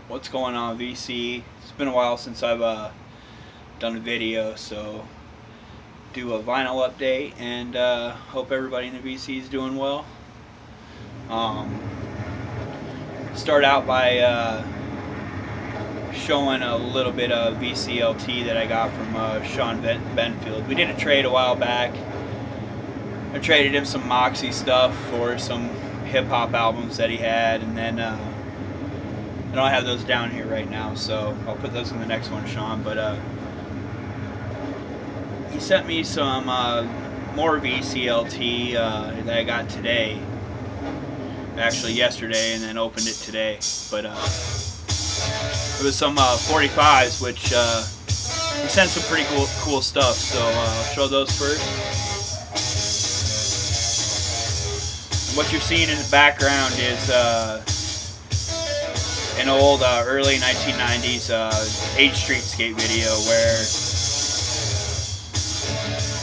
What's going on, VC? It's been a while since I've done a video, so do a vinyl update, and hope everybody in the VC is doing well. Start out by showing a little bit of Vclt that I got from Sean Benfield. We did a trade a while back. I traded him some Moxie stuff for some hip-hop albums that he had, and then I don't have those down here right now, so I'll put those in the next one, Sean. But he sent me some more Vclt that I got today, actually yesterday, and then opened it today. But it was some 45s, which he sent some pretty cool stuff. So I'll show those first. And what you're seeing in the background is an old early 1990s H Street skate video where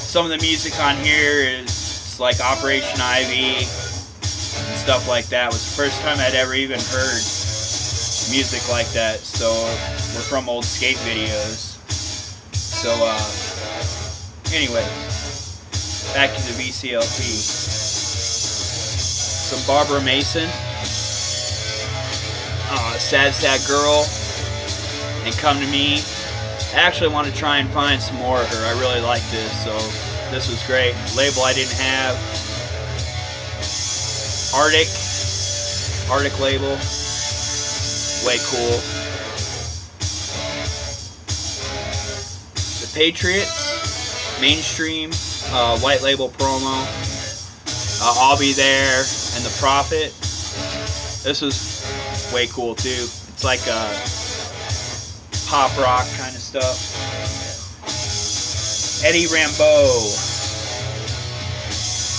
some of the music on here is like Operation Ivy and stuff like that. It was the first time I'd ever even heard music like that. So we're from old skate videos. So anyway, back to the Vclt. Some Barbara Mason. Sad Girl, and Come to Me. I actually want to try and find some more of her. I really like this, so this was great. Label I didn't have. Arctic label. Way cool. The Patriots, mainstream, white label promo. I'll Be There, and The Prophet. This was way cool too. It's like a pop rock kind of stuff. Eddie Rambeau,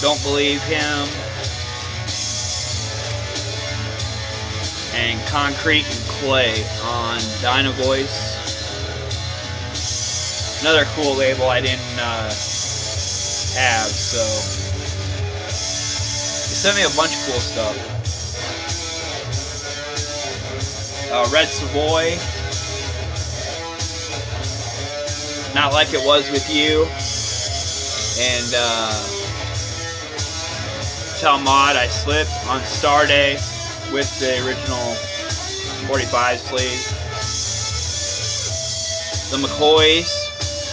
Don't Believe Him, and Concrete and Clay on Dyna Voice. Another cool label I didn't have, so he sent me a bunch of cool stuff. Red Savoy, Not Like It Was With You, and Tell Maud I Slipped on Star Day with the original 45 sleeve. The McCoys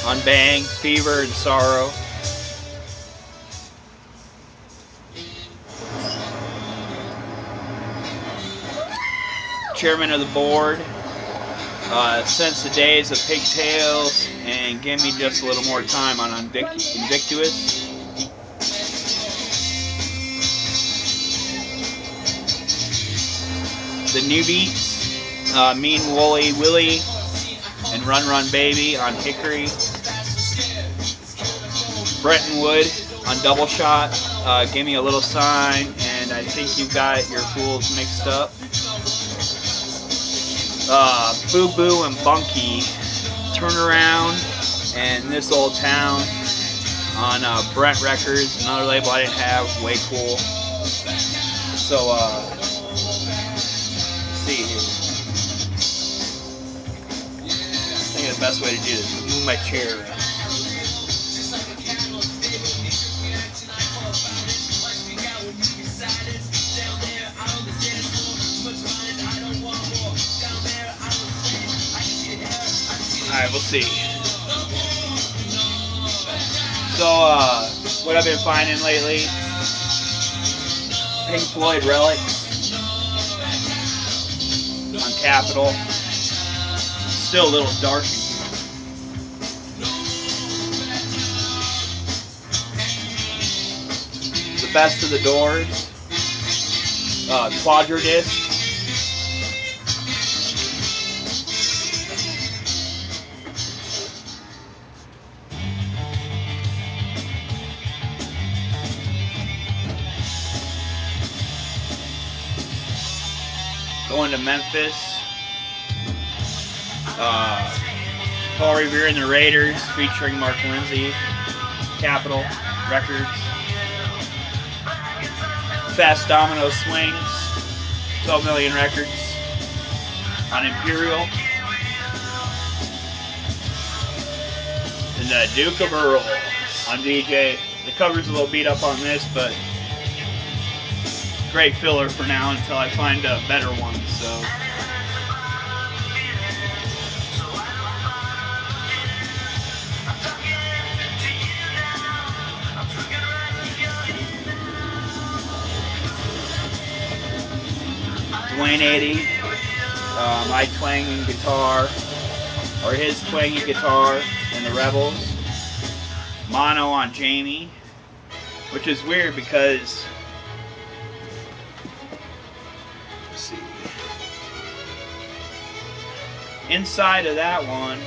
on Bang, Fever and Sorrow. Chairman of the Board, Since the Days of Pigtails, and Give Me Just a Little More Time on Invictus. The New Beats, Mean Wooly Willie, and Run Run Baby on Hickory. Bretton Wood on Double Shot, Give Me a Little Sign, and I Think You Got Your Fools Mixed Up. Boo Boo and Bunky, Turnaround, and This Old Town on Brent Records, another label I didn't have, way cool. So, let's see here. I think the best way to do this is move my chair around. Alright, we'll see. So, what I've been finding lately, Pink Floyd Relics on Capitol. Still a little dark in here. The Best of the Doors, Quadradisc. Going to Memphis. Paul Revere and the Raiders featuring Mark Lindsay. Capitol Records. Fast Domino Swings. 12 Million Records. on Imperial. And the Duke of Earl on VJ. The cover's a little beat up on this, but great filler for now until I find a better one. So. Dwayne 80, my twanging guitar, or his twanging guitar in the Rebels. Mono on Jamie, which is weird because, let's see, inside of that one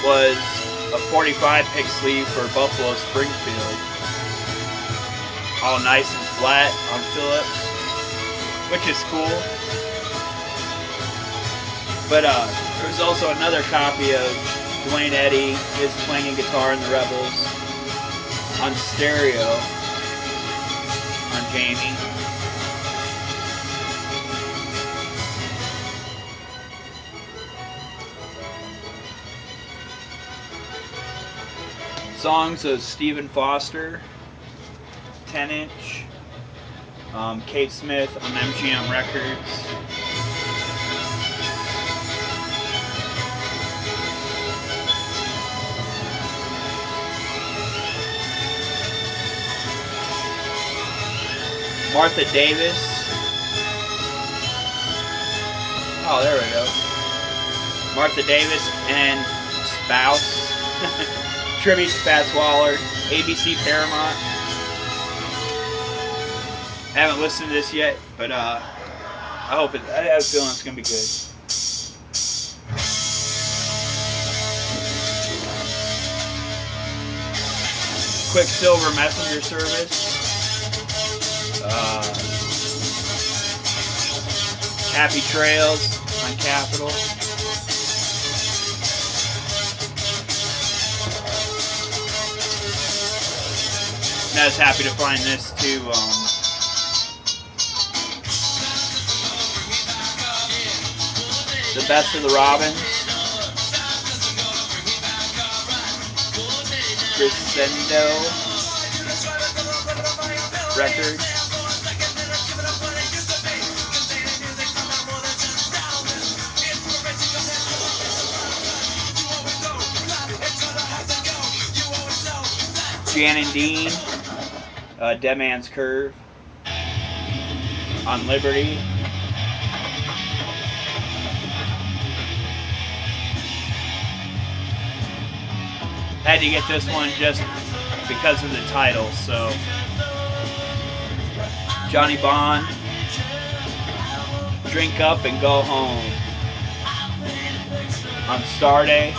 was a 45 pick sleeve for Buffalo Springfield, all nice and flat on Phillips, which is cool. But there's also another copy of Dwayne Eddy, his twanging guitar in the Rebels, on stereo on Jamie. Songs of Stephen Foster, 10-inch, Kate Smith on MGM Records. Martha Davis. Oh, there we go. Martha Davis and Spouse. Tribute to Fats Waller. ABC Paramount. I haven't listened to this yet, but I have a feeling it's gonna be good. Quicksilver Messenger Service. Happy Trails on Capitol. And I was happy to find this too. The Best of the Robins. Crescendo record. Jan and Dean, Dead Man's Curve on Liberty. Had to get this one just because of the title. So Johnny Bond, Drink Up and Go Home on Starday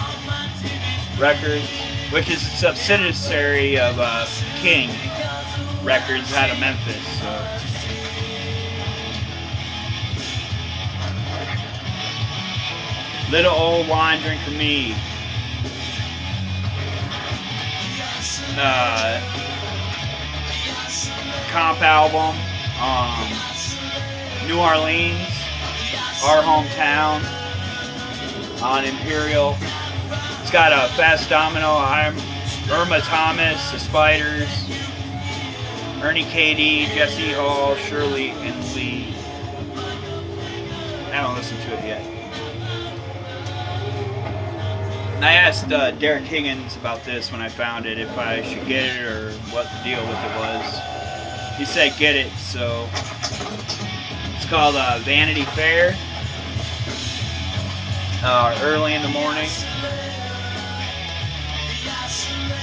Records, which is a subsidiary of King Records out of Memphis. So. Little Old Wine Drinker Me. Comp album, New Orleans, Our Hometown on Imperial. It's got a Fast Domino, Irma Thomas, The Spiders, Ernie KD, Jesse Hall, Shirley, and Lee. I haven't listened to it yet. And I asked Derek Higgins about this when I found it, if I should get it or what the deal with it was. He said get it, so it's called Vanity Fair. Early in the morning.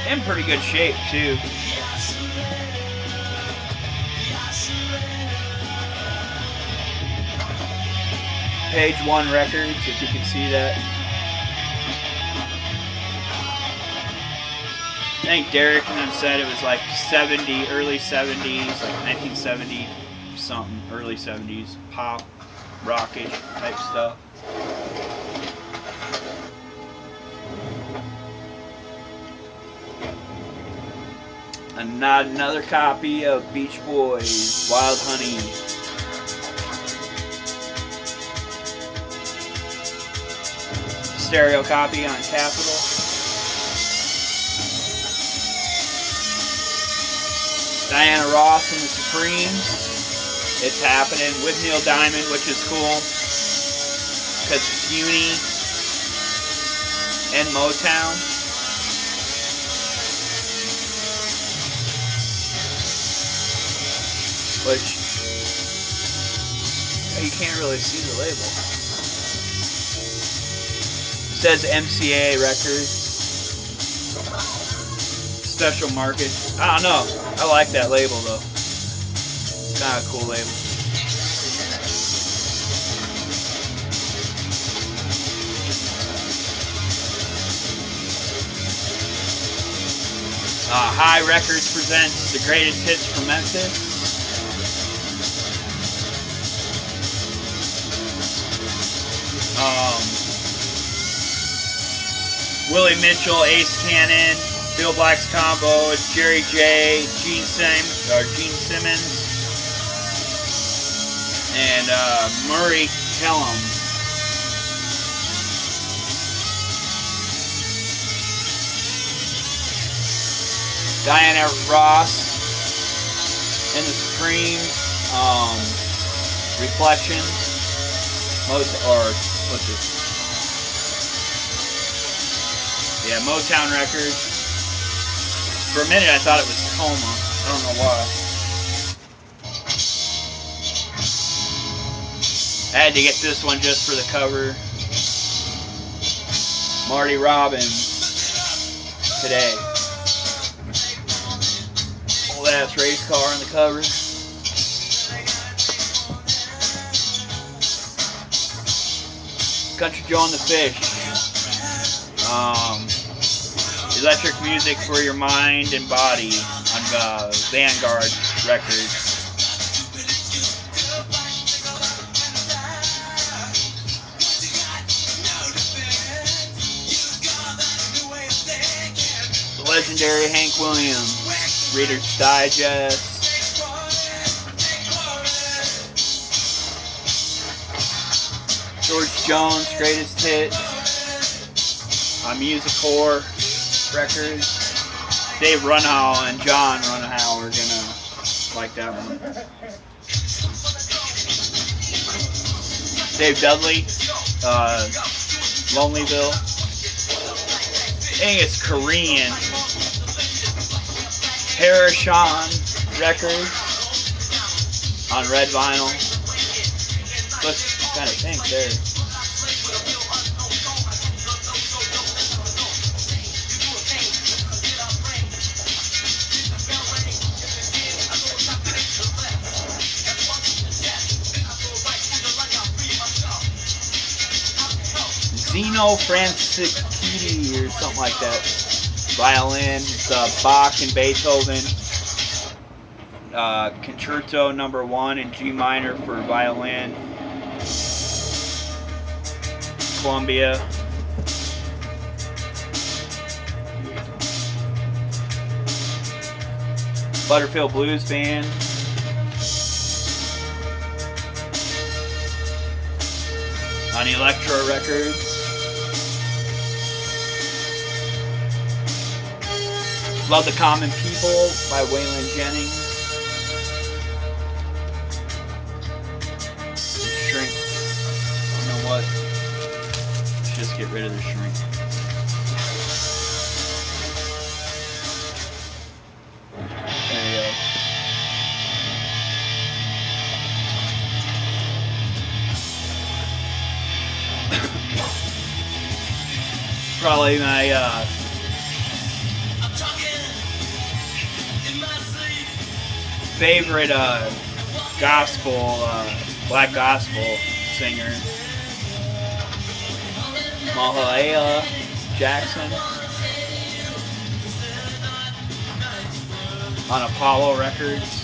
In pretty good shape too. Page One Records, if you can see that. I think Derek and them said it was like early 70s, like 1970 something, early 70s, pop, rockish type stuff. And another copy of Beach Boys, Wild Honey. stereo copy on Capitol. Diana Ross and the Supremes. It's happening with Neil Diamond, which is cool because it's Uni and Motown. Which you can't really see the label. It says MCA Records. Special market. I don't know. I like that label though. It's kind of a cool label. High Records presents the greatest hits from Memphis. Willie Mitchell, Ace Cannon, Bill Black's Combo, Jerry J, Gene Simmons, and Murray Kellum. Diana Ross and the Supremes, Reflections, what's it? Yeah, Motown Records. For a minute I thought it was Coma. I don't know why. I had to get this one just for the cover. Marty Robbins today. Old ass race car on the cover. Country Joe and the Fish. Electric music for your mind and body on Vanguard Records. The legendary Hank Williams, Reader's Digest. George Jones, Greatest Hits on Music Core Records. Dave Runhow and John Runhow are gonna like that one. Dave Dudley, Lonelyville. I think it's Korean. Parashon Records on red vinyl. Looks kind of pink there. Zeno Francischetti or something like that. Violin. It's Bach and Beethoven. Concerto No. 1 in G minor for violin. Columbia. Butterfield Blues Band. On Electro Records. Love the Common People by Waylon Jennings. Shrink. You know what? Let's just get rid of the shrink. There you go. Probably my favorite gospel, black gospel singer, Mahalia Jackson, on Apollo Records.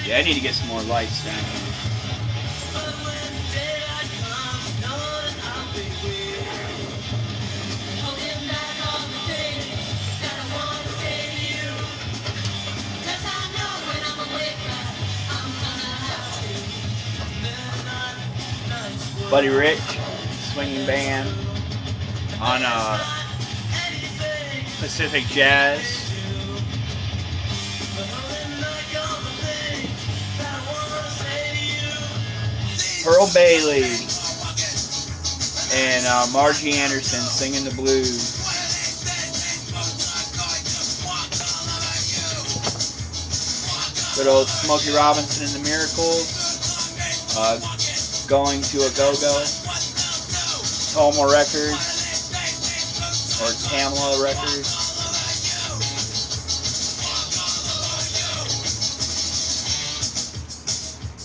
Yeah, I need to get some more lights down here. Buddy Rich, swinging band on Pacific Jazz. Pearl Bailey and Margie Anderson singing the blues. Good old Smokey Robinson and the Miracles. Going to a Go-Go. Toma Records or Tamla Records.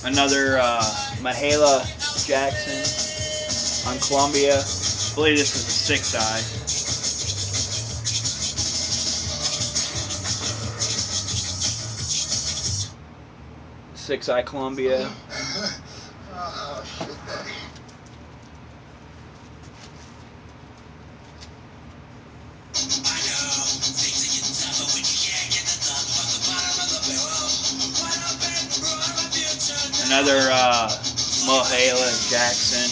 Another Mahalia Jackson on Columbia. I believe this was a 6i. Columbia. Another Mahalia Jackson.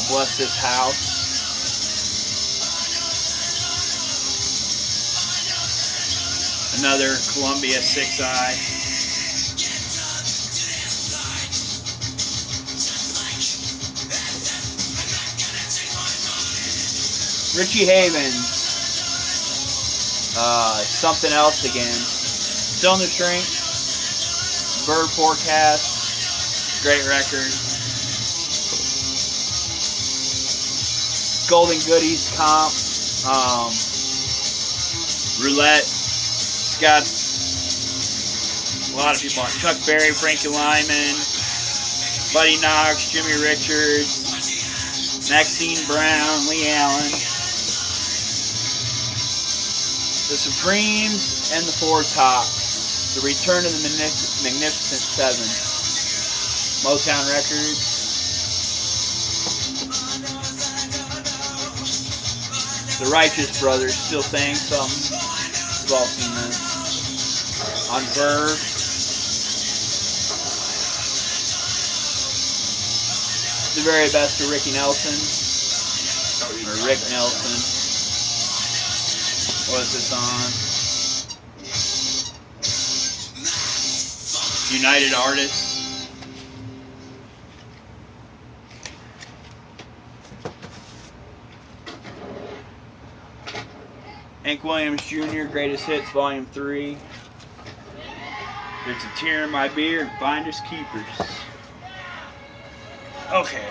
Bless This House. Another Columbia 6i. Richie Havens. Something Else Again. Still in the Shrink. Bird Forecast. Great record. Golden Goodies comp. Roulette. It's got a lot of people on. Chuck Berry, Frankie Lyman, Buddy Knox, Jimmy Richards, Maxine Brown, Lee Allen, The Supremes, and the Four Tops. The Return of the Magnificent Seven. Motown Records. The Righteous Brothers, Still Saying Something. We've all seen this. On Verve. The Very Best of Ricky Nelson. Or Rick Nelson. What is this on? United Artists. Hank Williams Jr., Greatest Hits, Volume 3. There's a Tear in My Beer, Finders Keepers. Okay.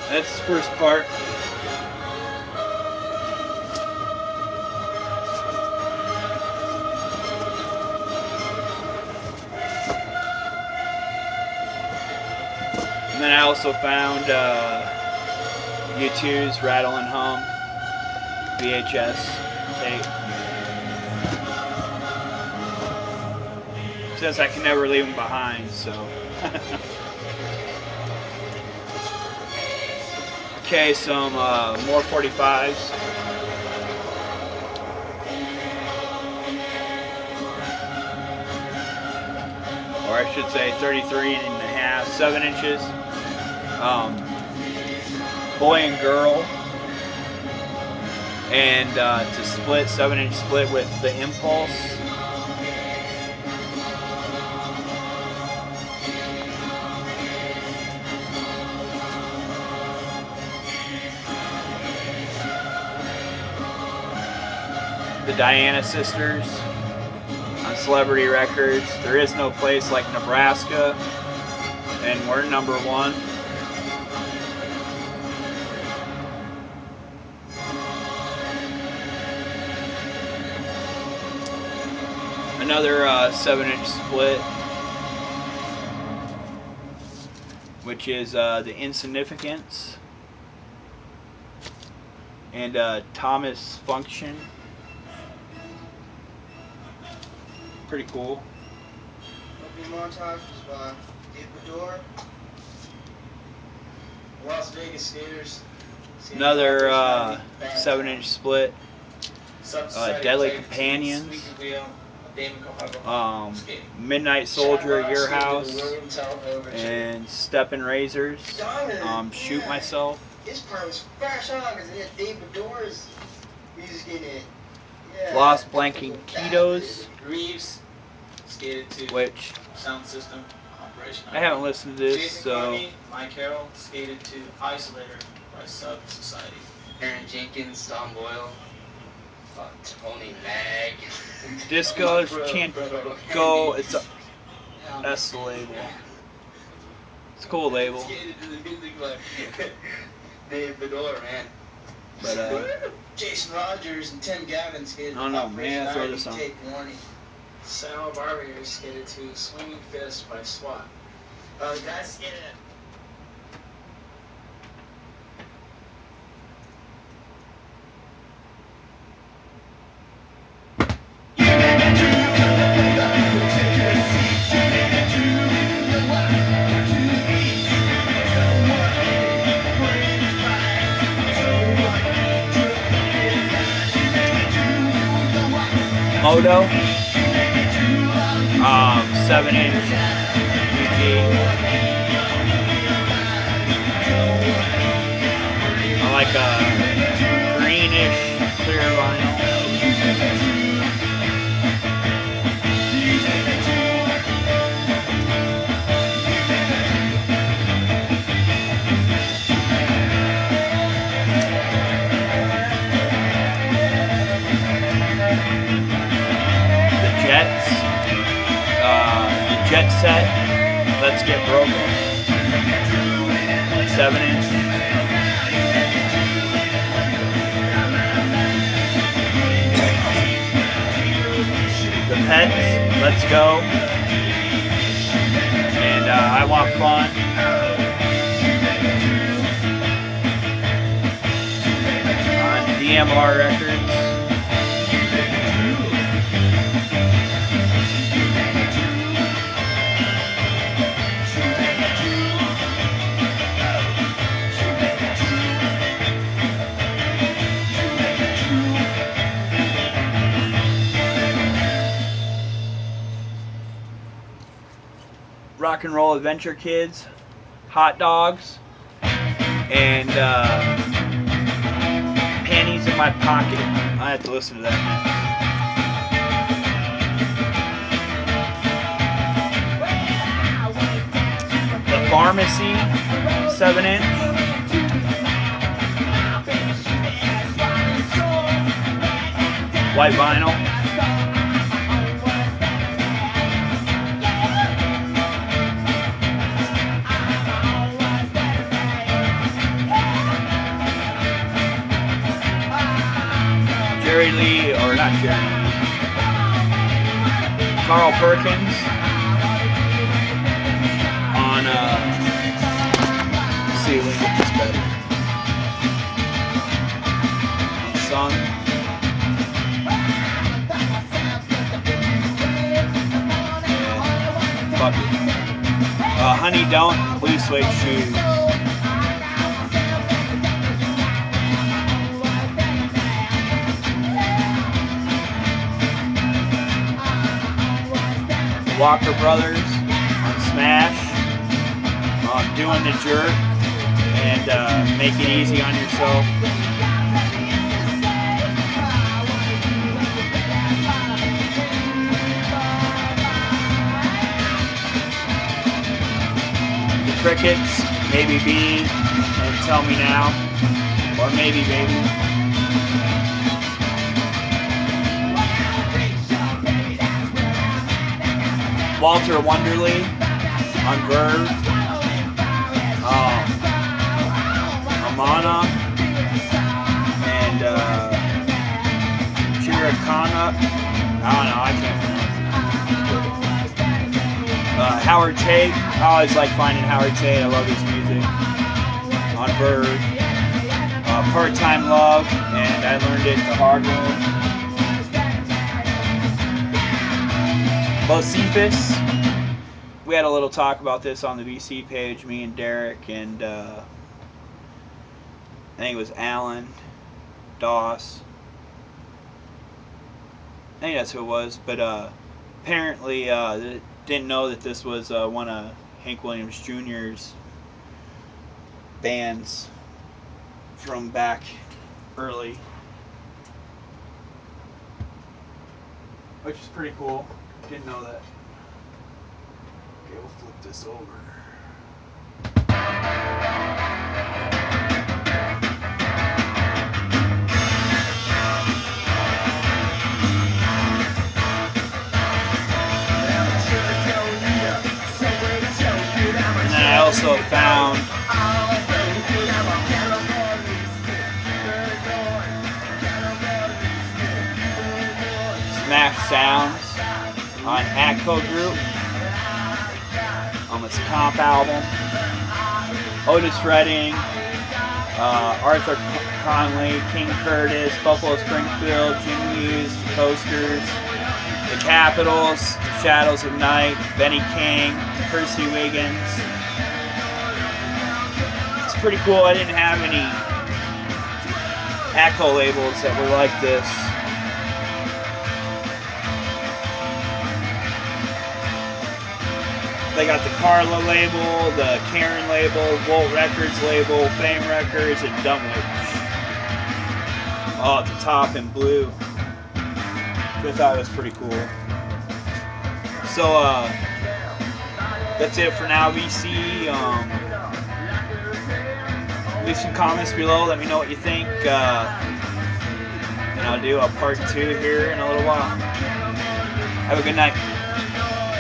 That's the first part. And then I also found U2's Rattle and Hum VHS tape. Since I can never leave them behind, so. Okay, some more 45s. Or I should say 33.5, 7 inches. Boy and Girl. And to split, 7-inch split with the Impulse. The Diana Sisters on Celebrity Records. There Is No Place Like Nebraska. And we're #1. Another 7-inch split, which is The Insignificance and Thomas Function. Pretty cool. Opening montage was by Ecuador, Las Vegas skaters. Another 7-inch split. Deadly Companions. Midnight Soldier at Your House, and Steppin' Razors, Shoot Myself. His part was fresh on because it had Dave Bedore's music in it. Yeah. Los Blanquenquitos, Reeves skated to which Sound System Operation. I haven't listened to this, Jason so Carney, Mike Carroll skated to Isolator by Sub Society. Aaron Jenkins, Tom Boyle, Tony Mag. Disco Chango. It's a that's the label. It's a cool label. Skated to the music by Dave Bedore, man. But Jason Rogers and Tim Gavin skated I don't know, Operation man, throw Irony this on. Take Warning. Sal Barbier skated to Swinging Fist by SWAT. The guys skated at Moto, 7-inch VG. I like a greenish clear vinyl. Jet Set, Let's Get Broken, 7-inch. The Pets, Let's Go, and I Want Fun. On DMR Records. Rock and Roll Adventure Kids, Hot Dogs, and Panties in My Pocket. I have to listen to that next. The Pharmacy, 7-inch. White vinyl. Jerry Lee, or not Jerry Lee, Carl Perkins on, let's see if we can get this better. Song. Fuck it. Honey Don't, Blue Suede Shoes. Walker Brothers on Smash, Doing the Jerk, and Make It Easy on Yourself. The Crickets, Maybe Be, and Tell Me Now, or Maybe Baby. Walter Wonderly on Verve, Amana, and Chiricana. I don't know, I can't pronounce it. Howard Tate. I always like finding Howard Tate. I love his music. On Verve. Part-Time Love, and I learned it the hard way. Bocephus. We had a little talk about this on the VC page, me and Derek, and I think it was Alan, Doss. I think that's who it was, but apparently didn't know that this was one of Hank Williams Jr.'s bands from back early, which is pretty cool. Didn't know that. Okay, we'll flip this over. And then I also found Smash Sounds on Atco Group on this comp album. Otis Redding, Arthur Conley, King Curtis, Buffalo Springfield, Jim Hughes, The Coasters, The Capitals, The Shadows of Night, Benny King, Percy Wiggins. It's pretty cool. I didn't have any Atco labels that were like this. They got the Carla label, the Karen label, Volt Records label, Fame Records, and Dunwich. All at the top in blue. Which I thought was pretty cool. So that's it for now, VC. Leave some comments below. Let me know what you think. And I'll do a part 2 here in a little while. Have a good night.